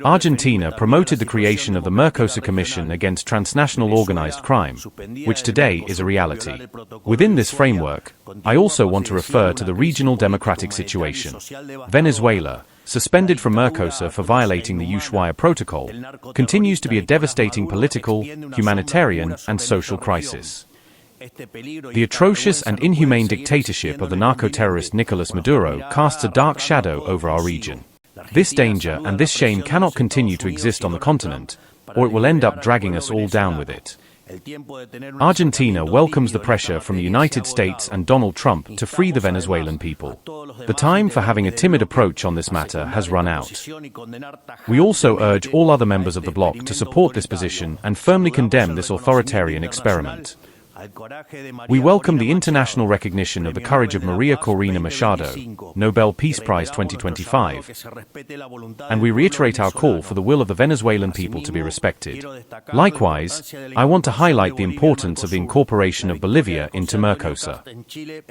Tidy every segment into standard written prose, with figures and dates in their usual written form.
Argentina promoted the creation of the Mercosur Commission against transnational organized crime, which today is a reality. Within this framework, I also want to refer to the regional democratic situation. Venezuela, suspended from Mercosur for violating the Ushuaia Protocol, continues to be a devastating political, humanitarian, and social crisis. The atrocious and inhumane dictatorship of the narco-terrorist Nicolás Maduro casts a dark shadow over our region. This danger and this shame cannot continue to exist on the continent, or it will end up dragging us all down with it. Argentina welcomes the pressure from the United States and Donald Trump to free the Venezuelan people. The time for having a timid approach on this matter has run out. We also urge all other members of the bloc to support this position and firmly condemn this authoritarian experiment. We welcome the international recognition of the courage of María Corina Machado, Nobel Peace Prize 2025, and we reiterate our call for the will of the Venezuelan people to be respected. Likewise, I want to highlight the importance of the incorporation of Bolivia into Mercosur.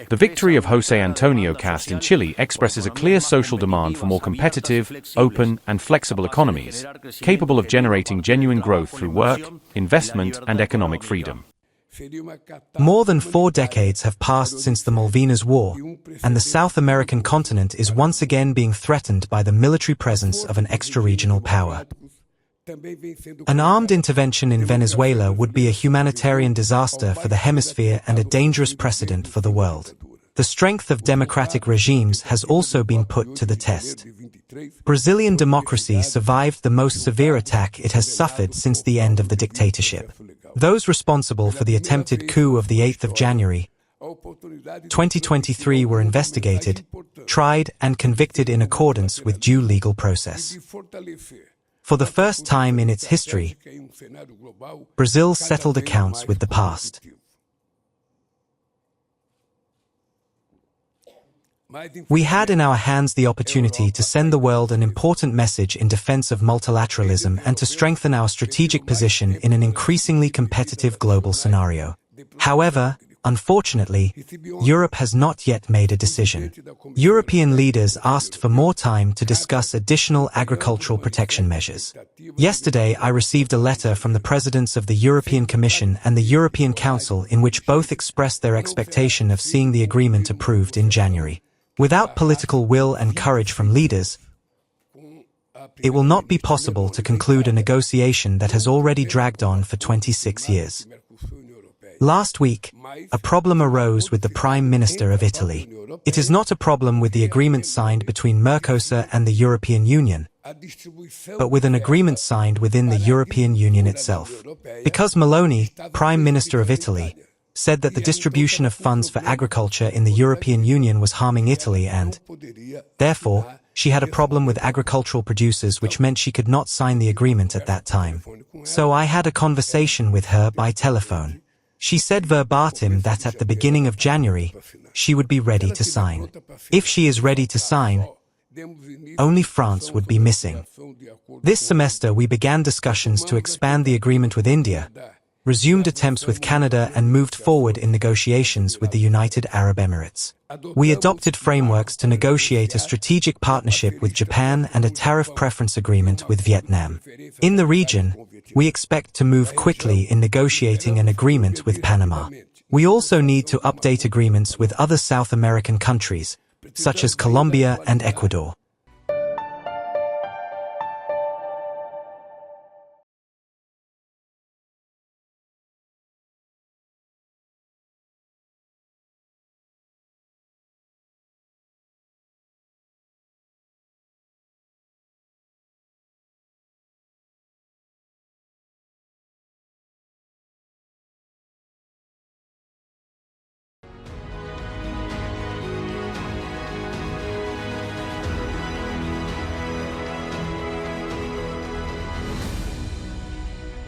The victory of José Antonio Kast in Chile expresses a clear social demand for more competitive, open, and flexible economies, capable of generating genuine growth through work, investment, and economic freedom. More than 4 decades have passed since the Malvinas War, and the South American continent is once again being threatened by the military presence of an extra-regional power. An armed intervention in Venezuela would be a humanitarian disaster for the hemisphere and a dangerous precedent for the world. The strength of democratic regimes has also been put to the test. Brazilian democracy survived the most severe attack it has suffered since the end of the dictatorship. Those responsible for the attempted coup of the 8th of January, 2023 were investigated, tried and convicted in accordance with due legal process. For the first time in its history, Brazil settled accounts with the past. We had in our hands the opportunity to send the world an important message in defense of multilateralism and to strengthen our strategic position in an increasingly competitive global scenario. However, unfortunately, Europe has not yet made a decision. European leaders asked for more time to discuss additional agricultural protection measures. Yesterday, I received a letter from the presidents of the European Commission and the European Council in which both expressed their expectation of seeing the agreement approved in January. Without political will and courage from leaders, it will not be possible to conclude a negotiation that has already dragged on for 26 years. Last week, a problem arose with the Prime Minister of Italy. It is not a problem with the agreement signed between Mercosur and the European Union, but with an agreement signed within the European Union itself. Because Meloni, Prime Minister of Italy, said that the distribution of funds for agriculture in the European Union was harming Italy and, therefore, she had a problem with agricultural producers, which meant she could not sign the agreement at that time. So I had a conversation with her by telephone. She said verbatim that at the beginning of January, she would be ready to sign. If she is ready to sign, only France would be missing. This semester we began discussions to expand the agreement with India, resumed attempts with Canada and moved forward in negotiations with the United Arab Emirates. We adopted frameworks to negotiate a strategic partnership with Japan and a tariff preference agreement with Vietnam. In the region, we expect to move quickly in negotiating an agreement with Panama. We also need to update agreements with other South American countries, such as Colombia and Ecuador.